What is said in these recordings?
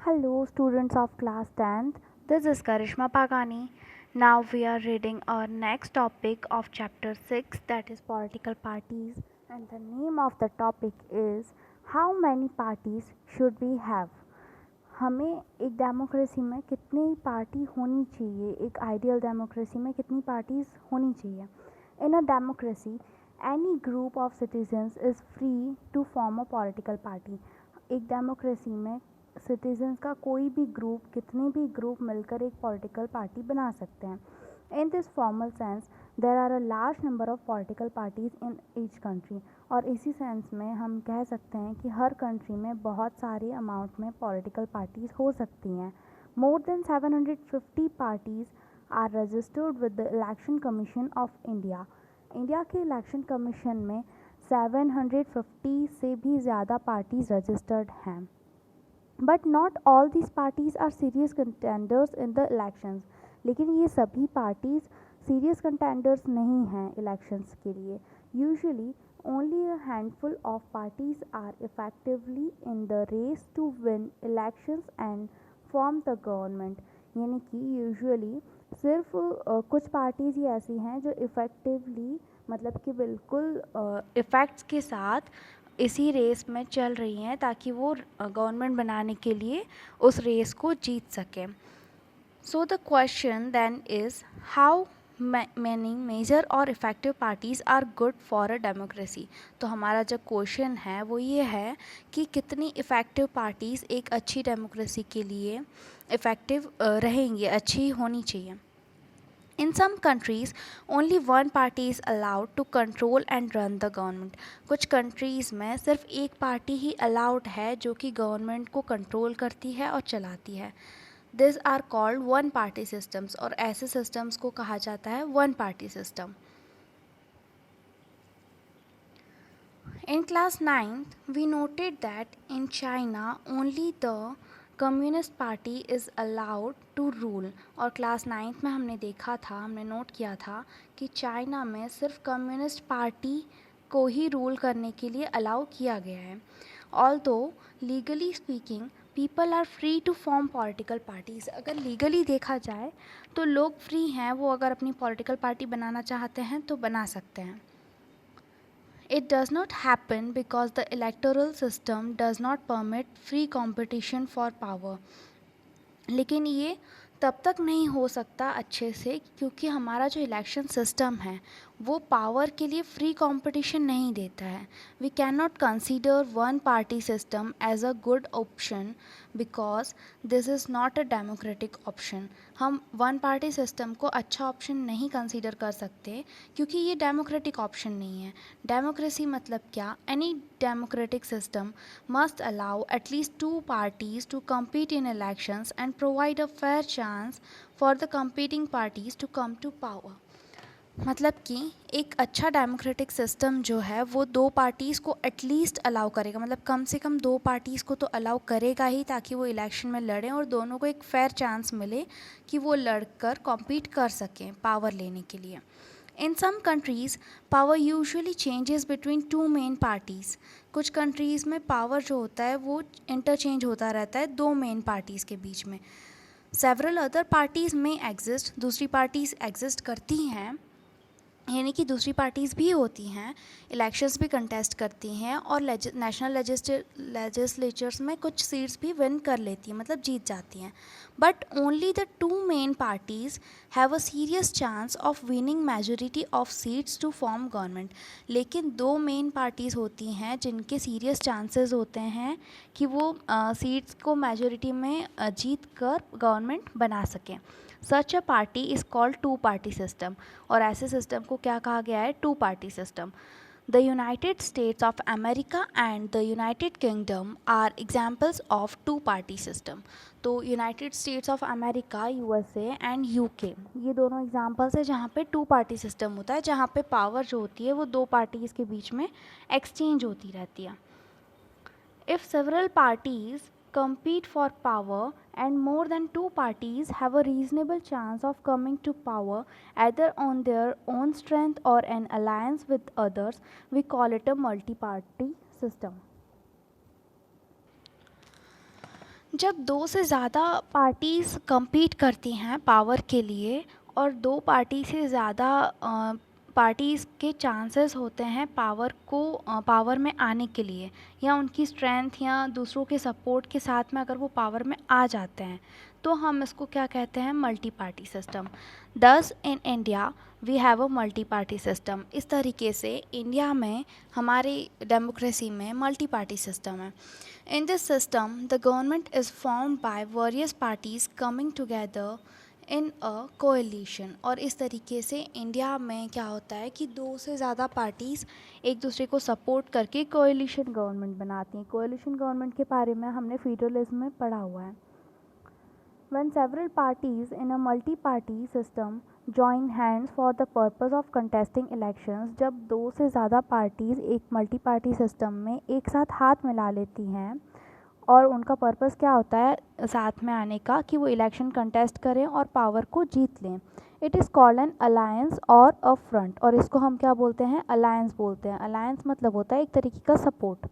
Hello, students of class 10th. This is Karishma Pagani. Now we are reading our next topic of chapter 6, that is political parties, and the name of the topic is how many parties should we have. हमें एक democracy में कितनी party होनी चाहिए, एक ideal democracy में कितनी parties होनी चाहिए. In a democracy any group of citizens is free to form a political party. एक डेमोक्रेसी में सिटीजन्स का कोई भी ग्रुप, कितने भी ग्रुप मिलकर एक पॉलिटिकल पार्टी बना सकते हैं. In this formal sense there are a large number of political parties in each country. और इसी सेंस में हम कह सकते हैं कि हर कंट्री में बहुत सारे अमाउंट में पॉलिटिकल पार्टीज़ हो सकती हैं. More than 750 parties are registered with the Election Commission of India. India के इलेक्शन कमीशन में 750 से भी ज़्यादा पार्टीज़ रजिस्टर्ड हैं. But not all these parties are serious contenders in the elections. लेकिन ये सभी पार्टीज़ सीरियस कंटेंडर्स नहीं हैं इलेक्शंस के लिए. Usually only a handful of parties are effectively in the race to win elections and form the government. यानी कि usually सिर्फ कुछ पार्टीज़ ही ऐसी हैं जो इफ़ेक्टिवली, मतलब कि बिल्कुल इफ़ेक्ट्स के साथ इसी रेस में चल रही हैं ताकि वो गवर्नमेंट बनाने के लिए उस रेस को जीत सकें. So the question then is how many major or effective parties are good for a democracy. तो हमारा जो क्वेश्चन है वो ये है कि कितनी इफ़ेक्टिव पार्टीज़ एक अच्छी डेमोक्रेसी के लिए इफ़ेक्टिव रहेंगी, अच्छी होनी चाहिए. In some countries, only one party is allowed to control and run the government. कुछ कंट्रीज़ में सिर्फ एक पार्टी ही अलाउड है जो कि गवर्नमेंट को कंट्रोल करती है और चलाती है. This are called one party systems. और ऐसे सिस्टम्स को कहा जाता है one party system. In class 9th, we noted that in China only the communist party is allowed to rule. और क्लास 9th में हमने देखा था, हमने नोट किया था कि चाइना में सिर्फ कम्युनिस्ट पार्टी को ही रूल करने के लिए अलाउ किया गया है. Although legally speaking people are free to form political parties. अगर लीगली देखा जाए तो लोग फ्री हैं, वो अगर अपनी पॉलिटिकल पार्टी बनाना चाहते हैं तो बना सकते हैं. It does not happen because the electoral system does not permit free competition for power. लेकिन ये तब तक नहीं हो सकता अच्छे से क्योंकि हमारा जो इलेक्शन सिस्टम है वो पावर के लिए फ्री कंपटीशन नहीं देता है. We can not consider one party system as a good option because this is not a democratic option. हम वन पार्टी सिस्टम को अच्छा ऑप्शन नहीं कंसीडर कर सकते क्योंकि ये डेमोक्रेटिक ऑप्शन नहीं है. डेमोक्रेसी मतलब क्या? Any democratic system must allow at least two parties to compete in elections and provide a fair chance for the competing parties to come to power. मतलब कि एक अच्छा डेमोक्रेटिक सिस्टम जो है वो दो पार्टीज़ को एटलीस्ट अलाउ करेगा, मतलब कम से कम दो पार्टीज़ को तो अलाउ करेगा ही ताकि वो इलेक्शन में लड़ें और दोनों को एक फेयर चांस मिले कि वो लड़कर कॉम्पीट कर सकें पावर लेने के लिए. In some countries, power usually changes between two main parties. कुछ कंट्रीज़ में पावर जो होता है वो इंटरचेंज होता रहता है दो मेन पार्टीज़ के बीच में. Several other parties may exist. दूसरी पार्टीज़ एग्जिस्ट करती हैं, यानी कि दूसरी पार्टीज़ भी होती हैं, इलेक्शंस भी कंटेस्ट करती हैं और नेशनल लेजिस्लेचर्स में कुछ सीट्स भी विन कर लेती हैं, मतलब जीत जाती हैं. But only the two main parties have a serious chance of winning majority of seats to form government. लेकिन दो मेन पार्टीज़ होती हैं जिनके सीरियस चांसेस होते हैं कि वो सीट्स को मेजोरिटी में जीत कर गवर्नमेंट बना सकें. Such a party is called two party system. और ऐसे सिस्टम को क्या कहा गया है? Two party system. The United States of America and the United Kingdom are examples of two party system. तो United States of America, USA and UK, ये दोनों एग्जाम्पल्स है जहाँ पे टू पार्टी सिस्टम होता है, जहाँ पे पावर जो होती है वो दो पार्टीज़ के बीच में एक्सचेंज होती रहती है. If several parties compete for power and more than two parties have a reasonable chance of coming to power either on their own strength or an alliance with others, we call it a multi-party system. जब दो से ज़्यादा parties compete करती हैं power के लिए और दो पार्टी से ज़्यादा पार्टीज़ के चांसेस होते हैं पावर में आने के लिए, या उनकी स्ट्रेंथ या दूसरों के सपोर्ट के साथ में अगर वो पावर में आ जाते हैं, तो हम इसको क्या कहते हैं, multi party system. Thus in India we have a multi party system. इस तरीके से इंडिया में हमारी डेमोक्रेसी में मल्टी पार्टी सिस्टम है। In this system, the government is formed by various parties coming together in a coalition। और इस तरीके से इंडिया में क्या होता है कि दो से ज़्यादा पार्टीज़ एक दूसरे को सपोर्ट करके कोएलिशन गवर्नमेंट बनाती हैं। कोएलिशन गवर्नमेंट के बारे में हमने फेडरलिज्म में पढ़ा हुआ है। When several parties in a multi-party system join hands for the purpose of contesting elections, जब दो से ज़्यादा पार्टीज़ एक मल्टी पार्टी सिस्टम में एक साथ हाथ मिला लेती हैं और उनका पर्पस क्या होता है साथ में आने का, कि वो इलेक्शन कंटेस्ट करें और पावर को जीत लें, it is called an alliance और अ फ्रंट। और इसको हम क्या बोलते हैं, अलायंस बोलते हैं। अलायंस मतलब होता है एक तरीके का support.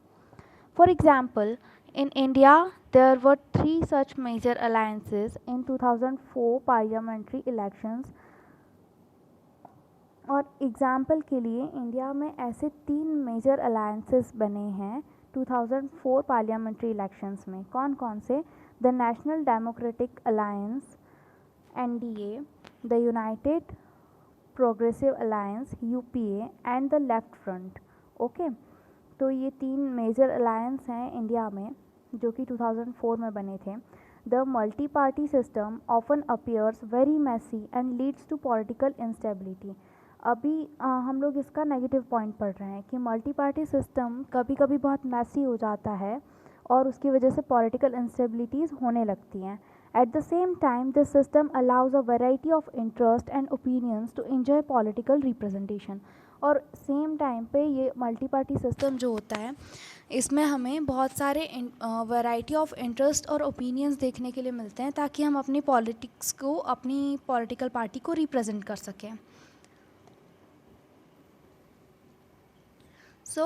For example, in India, there were three such major alliances in 2004 parliamentary elections। और एग्जाम्पल के लिए इंडिया में ऐसे तीन मेजर अलायंसेस बने हैं 2004 पार्लियामेंट्री इलेक्शंस में। कौन कौन से, the national democratic alliance NDA, the United progressive alliance UPA and the left front. Okay, तो ये तीन मेजर अलायंस हैं इंडिया में जो कि 2004 में बने थे। The multi party system often appears very messy and leads to political instability. अभी हम लोग इसका नेगेटिव पॉइंट पढ़ रहे हैं कि मल्टी पार्टी सिस्टम कभी कभी बहुत मैसी हो जाता है और उसकी वजह से पॉलिटिकल इंस्टेबिलिटीज़ होने लगती हैं। At the same time this system allows a variety of interest and opinions to enjoy political representation. और सेम टाइम पे ये मल्टी पार्टी सिस्टम जो होता है इसमें हमें बहुत सारे वैरायटी ऑफ इंटरेस्ट और ओपिनियंस देखने के लिए मिलते हैं ताकि हम अपनी पॉलिटिक्स को, अपनी पॉलिटिकल पार्टी को रिप्रेजेंट कर सकें। So,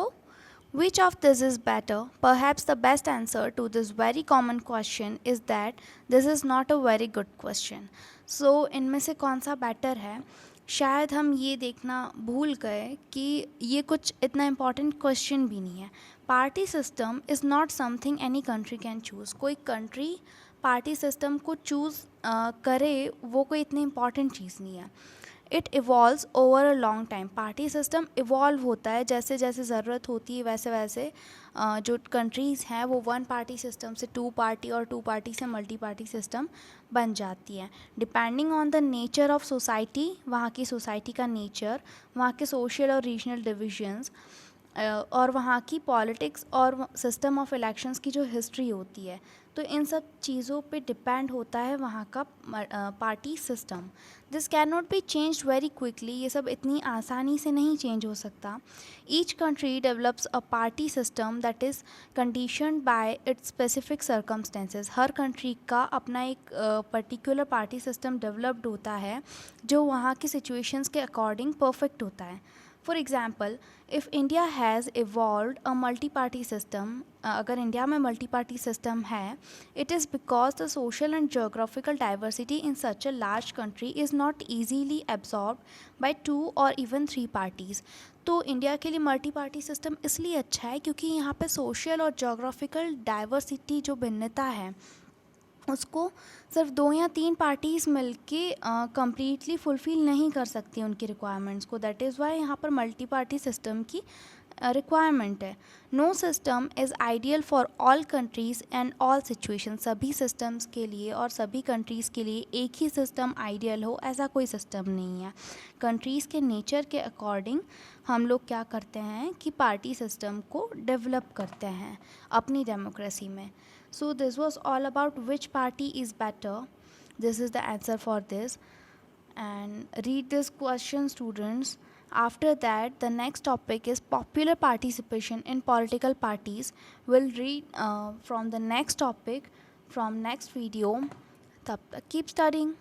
which of this is better? Perhaps the best answer to this very common question is that this is not a very good question. So, इनमें से कौन सा बेटर है, शायद हम ये देखना भूल गए कि ये कुछ इतना इम्पॉर्टेंट क्वेश्चन भी नहीं है। Party system is not something any country can choose. कोई कंट्री पार्टी सिस्टम को चूज़ करे वो कोई इतनी इम्पॉर्टेंट चीज़ नहीं है। It evolves over a long time. Party system evolve होता है, जैसे जैसे ज़रूरत होती है वैसे वैसे जो कंट्रीज़ हैं वो वन पार्टी सिस्टम से टू पार्टी और टू पार्टी से मल्टी पार्टी सिस्टम बन जाती हैं, depending on the nature of society, वहाँ की सोसाइटी का नेचर, वहाँ के सोशल और रीजनल डिविजन्स, और वहाँ की पॉलिटिक्स और सिस्टम ऑफ इलेक्शंस की जो हिस्ट्री होती है। तो इन सब चीज़ों पे डिपेंड होता है वहाँ का party system. This can not be changed very quickly. ये सब इतनी आसानी से नहीं चेंज हो सकता। Each country develops a party system that is conditioned bye it's specific circumstances. Her country का अपना एक पर्टिकुलर पार्टी सिस्टम डेवलप्ड होता है जो वहाँ की सिचुएशंस के अकॉर्डिंग परफेक्ट होता है। For example, if India has evolved a multi party system, अगर इंडिया में मल्टी पार्टी सिस्टम है, it is because the social and geographical diversity in such a large country is not easily absorb by 2 और even 3 parties. तो India के लिए multi party system इसलिए अच्छा है क्योंकि यहाँ पे सोशल और जोग्राफिकल डाइवर्सिटी जो भिन्नता है उसको सिर्फ 2 या 3 पार्टीज़ मिलके कम्प्लीटली फुलफ़िल नहीं कर सकती उनकी रिक्वायरमेंट्स को। दैट इज़ वाई यहाँ पर मल्टी पार्टी सिस्टम की रिक्वायरमेंट है। No system is ideal for all countries and all situation. सभी सिस्टम्स के लिए और सभी कंट्रीज़ के लिए एक ही सिस्टम आइडियल हो ऐसा कोई सिस्टम नहीं है। कंट्रीज़ के नेचर के अकॉर्डिंग हम लोग क्या करते हैं कि पार्टी सिस्टम को डेवलप करते हैं अपनी डेमोक्रेसी में। So this was all about which party is better. This is the answer for this. And read this question, students. After that, the next topic is popular participation in political parties. We'll read from the next topic from next video. Tab tak keep studying.